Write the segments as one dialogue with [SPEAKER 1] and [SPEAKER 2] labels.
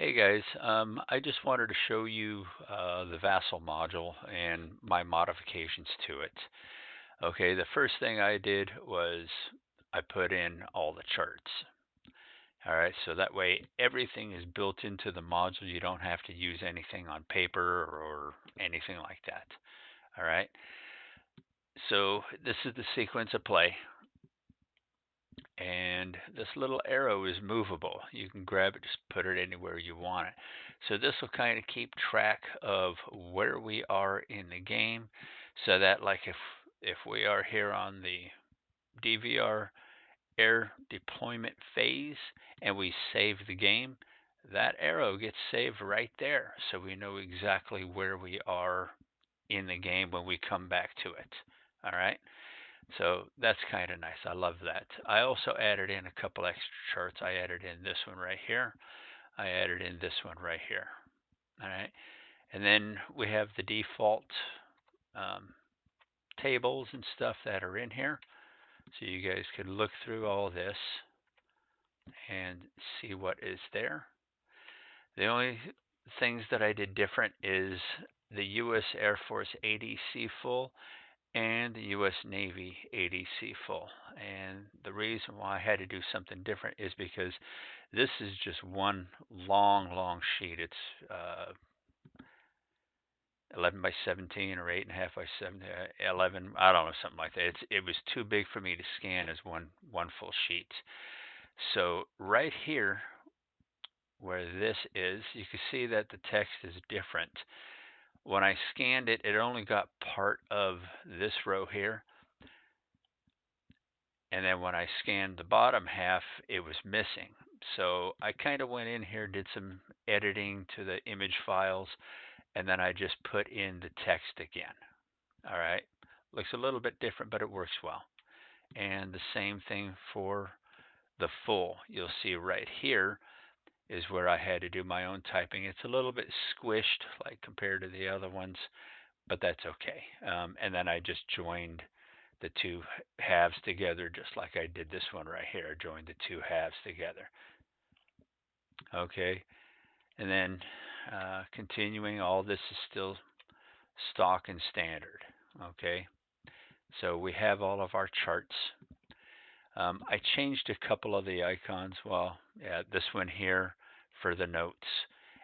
[SPEAKER 1] Hey guys, I just wanted to show you the Vassal module and my modifications to it. Okay, the first thing I did was I put in all the charts. All right, so that way everything is built into the module. You don't have to use anything on paper or anything like that. All right, so this is the sequence of play. And this little arrow is movable. You can grab it, just put it anywhere you want it. So this will kind of keep track of where we are in the game, so that like if we are here on the DVR air deployment phase and we save the game, that arrow gets saved right there, so we know exactly where we are in the game when we come back to it. All right. So that's kind of nice. I love that. I also added in a couple extra charts. I added in this one right here. I added in this one right here. All right. And then we have the default um, tables and stuff that are in here. So you guys can look through all this and see what is there. The only things that I did different is the U.S. Air Force ADC full and the U.S. Navy ADC full. And the reason why I had to do something different is because this is just one long sheet. It's 11 by 17 or 8.5 by 7, 11. I don't know, something like that. It was too big for me to scan as one full sheet. So right here, where this is, you can see that the text is different. When I scanned it, it only got part of this row here. And then when I scanned the bottom half, it was missing. So I kind of went in here, did some editing to the image files, and then I just put in the text again. All right. Looks a little bit different, but it works well. And the same thing for the full. You'll see right here is where I had to do my own typing. It's a little bit squished like compared to the other ones, but that's okay. And then I just joined the two halves together, just like I did this one right here. I joined the two halves together. Okay, and then continuing, all this is still stock and standard. Okay, so we have all of our charts. I changed a couple of the icons. Well, yeah, this one here for the notes,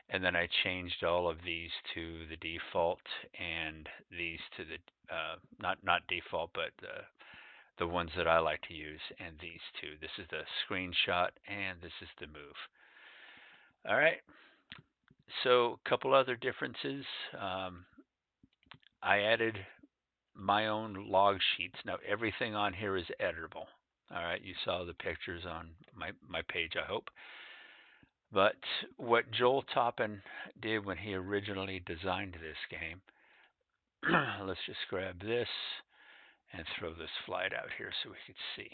[SPEAKER 1] and then I changed all of these to the default, and these to the not default, but the ones that I like to use, and these two. This is the screenshot, and this is the move. All right. So a couple other differences. I added my own log sheets. Now everything on here is editable. All right, you saw the pictures on my page, I hope. But what Joel Toppin did when he originally designed this game, let's just grab this and throw this slide out here so we could see.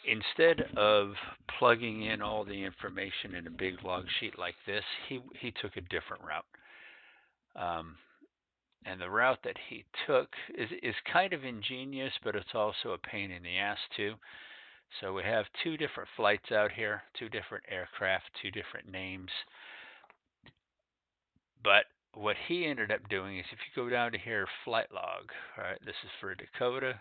[SPEAKER 1] Instead of plugging in all the information in a big log sheet like this, he took a different route. And the route that he took is kind of ingenious, but it's also a pain in the ass too. So we have two different flights out here, two different aircraft, two different names. But what he ended up doing is if you go down to here, flight log, all right, this is for Dakota.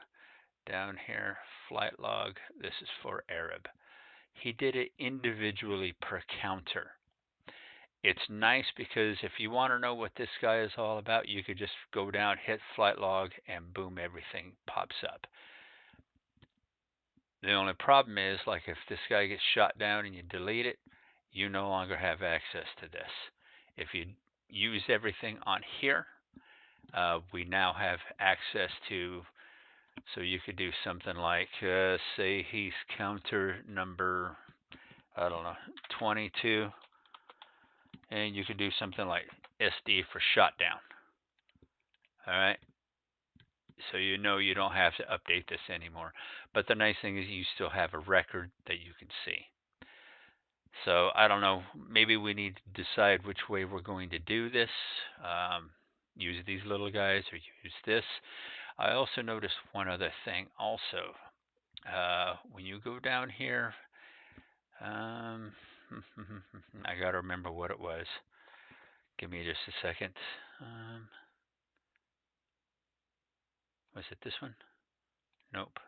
[SPEAKER 1] Down here, flight log, this is for Arab. He did it individually per counter. It's nice because if you want to know what this guy is all about, you could just go down, hit flight log, and boom, everything pops up. The only problem is, like, if this guy gets shot down and you delete it, you no longer have access to this. If you use everything on here, we now have access to, so you could do something like, say he's counter number, I don't know, 22, and you could do something like SD for shot down. All right. So you know you don't have to update this anymore. But the nice thing is you still have a record that you can see. So I don't know, maybe we need to decide which way we're going to do this. Use these little guys or use this. I also noticed one other thing also. When you go down here, I gotta remember what it was. Give me just a second. Was it this one? Nope.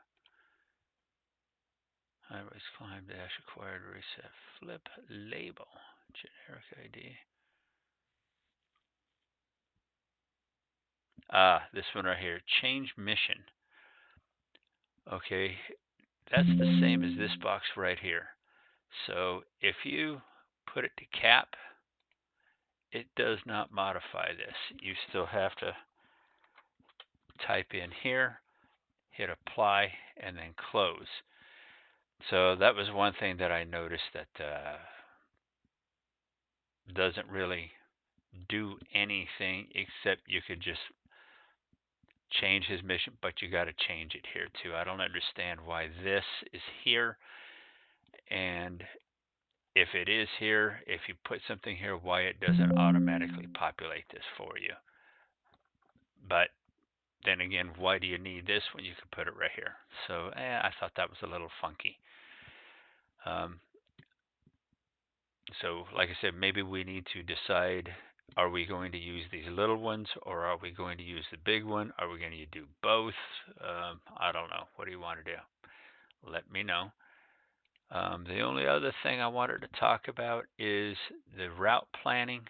[SPEAKER 1] Highways climb dash acquired reset flip label generic ID. This one right here. Change mission. Okay, that's the same as this box right here. So if you put it to cap, it does not modify this. You still have to type in here, hit apply, and then close. So that was one thing that I noticed that doesn't really do anything except you could just change his mission, but you got to change it here too. I don't understand why this is here, and if it is here, if you put something here, why it doesn't automatically populate this for you. But then again, why do you need this when you can put it right here? So I thought that was a little funky. So like I said, maybe we need to decide, are we going to use these little ones or are we going to use the big one? Are we going to do both? I don't know. What do you want to do? Let me know. The only other thing I wanted to talk about is the route planning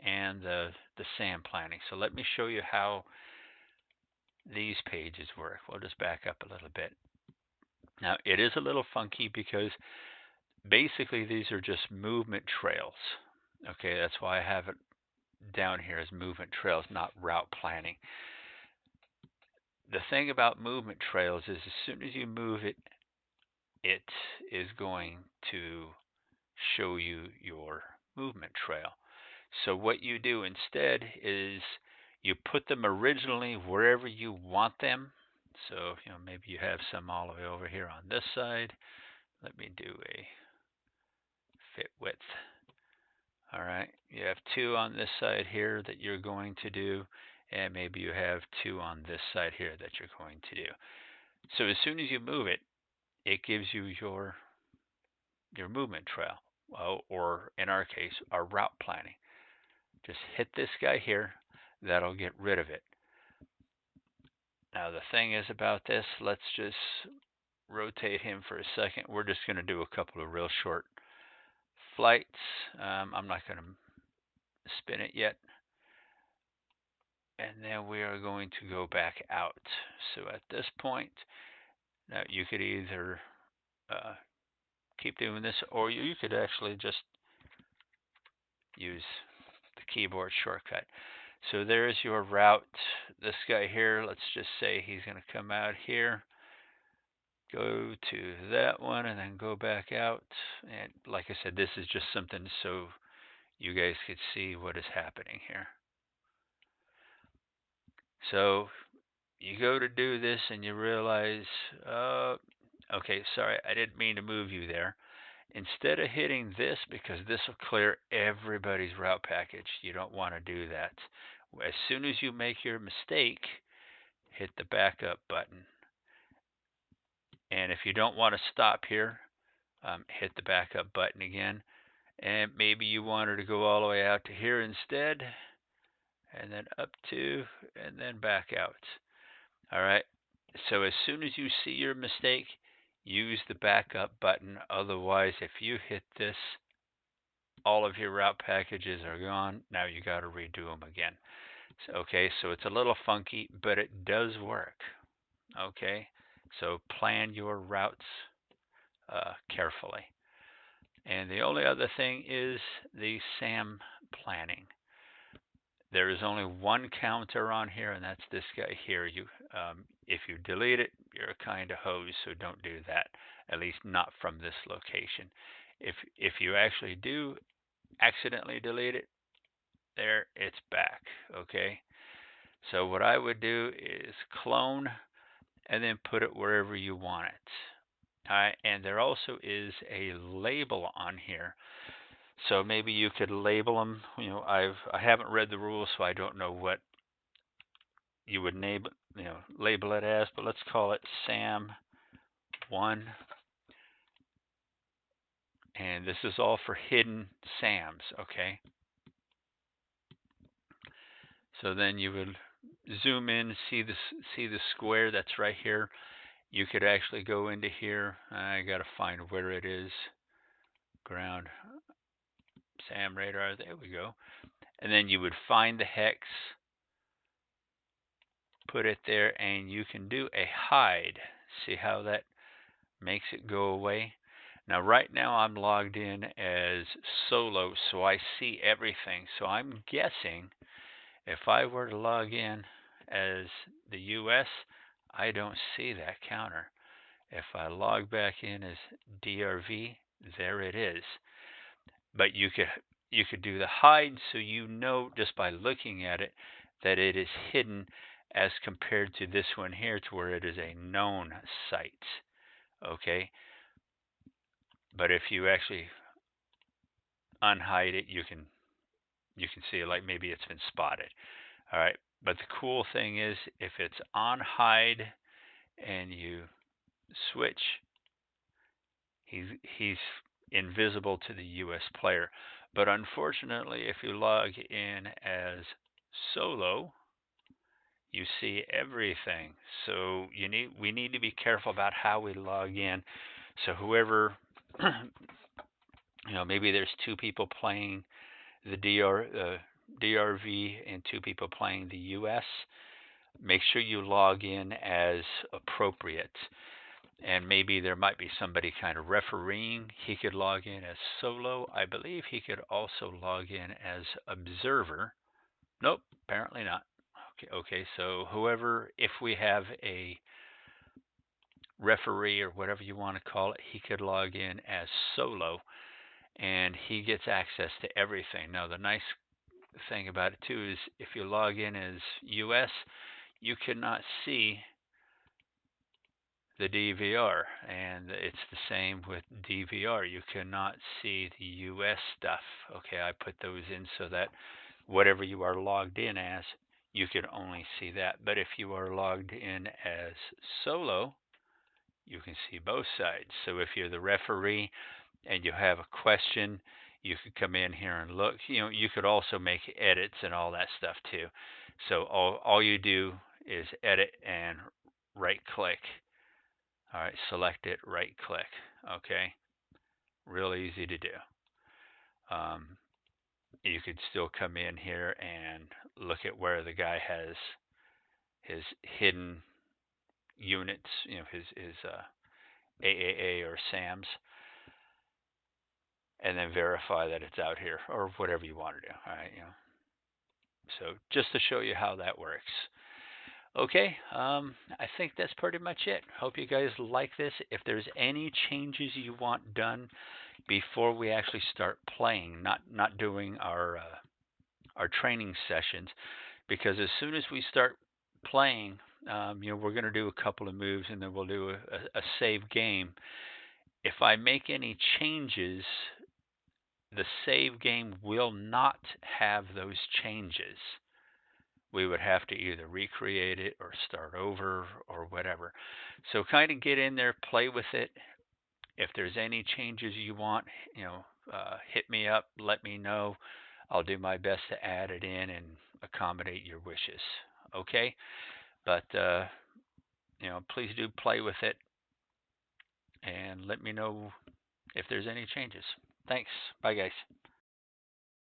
[SPEAKER 1] and the SAM planning. So let me show you how these pages work. We'll just back up a little bit. Now it is a little funky because basically these are just movement trails. Okay, that's why I have it down here as movement trails, not route planning. The thing about movement trails is as soon as you move it, it is going to show you your movement trail. So what you do instead is you put them originally wherever you want them. So maybe you have some all the way over here on this side. Let me do a fit width. All right, you have 2 on this side here that you're going to do, and maybe you have 2 on this side here that you're going to do. So as soon as you move it, it gives you your movement trail, or in our case, our route planning. Just hit this guy here, that'll get rid of it. Now the thing is about this, let's just rotate him for a second. We're just going to do a couple of real short flights. I'm not going to spin it yet. And then we are going to go back out. So at this point, now you could either keep doing this, or you could actually just use the keyboard shortcut. So there's your route. This guy here, let's just say he's going to come out here, go to that one, and then go back out. And like I said, this is just something so you guys could see what is happening here. So you go to do this and you realize, okay, sorry, I didn't mean to move you there. Instead of hitting this, because this will clear everybody's route package, you don't want to do that. As soon as you make your mistake, hit the backup button. And if you don't want to stop here, hit the backup button again. And maybe you wanted to go all the way out to here instead, and then up to, and then back out. All right. So as soon as you see your mistake, use the backup button. Otherwise, if you hit this, all of your route packages are gone. Now you got to redo them again. So, okay, so it's a little funky, but it does work. Okay, so plan your routes carefully. And the only other thing is the SAM planning. There is only one counter on here, and that's this guy here. If you delete it, you're kind of hosed, so don't do that. At least not from this location. If you actually do accidentally delete it, there it's back. Okay. So what I would do is clone and then put it wherever you want it. And there also is a label on here. So maybe you could label them. I haven't read the rules, so I don't know what you would label it as, but let's call it SAM 1. And this is all for hidden SAMs, okay? So then you would zoom in, see the square that's right here. You could actually go into here. I got to find where it is. Ground SAM radar. There we go. And then you would find the hex, put it there, and you can do a hide. See how that makes it go away? Now, right now I'm logged in as solo, so I see everything. So I'm guessing if I were to log in as the US, I don't see that counter. If I log back in as DRV, there it is. But you could do the hide so you know just by looking at it that it is hidden as compared to this one here to where it is a known site. Okay? But if you actually unhide it, you can see like maybe it's been spotted. All right. But the cool thing is if it's on hide and you switch, he's invisible to the US player. But unfortunately, if you log in as solo, you see everything. So we need to be careful about how we log in. So whoever maybe there's two people playing the DRV and two people playing the US. Make sure you log in as appropriate. And maybe there might be somebody kind of refereeing. He could log in as solo. I believe he could also log in as observer. Nope, apparently not. Okay, so whoever, if we have a referee or whatever you want to call it, he could log in as solo and he gets access to everything. Now, the nice thing about it too is if you log in as US, you cannot see the DVR, and it's the same with DVR. You cannot see the US stuff. Okay, I put those in so that whatever you are logged in as, you can only see that. But if you are logged in as solo, you can see both sides. So if you're the referee and you have a question, you could come in here and look. You could also make edits and all that stuff too. So all you do is edit and right click. All right, select it, right click. Okay, real easy to do. You could still come in here and look at where the guy has his hidden units, his AAA or SAMs, and then verify that it's out here or whatever you want to do. All right, So just to show you how that works. Okay, I think that's pretty much it. Hope you guys like this. If there's any changes you want done before we actually start playing, not doing our training sessions, because as soon as we start playing, we're going to do a couple of moves and then we'll do a save game. If I make any changes, the save game will not have those changes. We would have to either recreate it or start over or whatever. So kind of get in there, play with it. If there's any changes you want, hit me up, let me know. I'll do my best to add it in and accommodate your wishes. Okay? But please do play with it and let me know if there's any changes. Thanks. Bye, guys.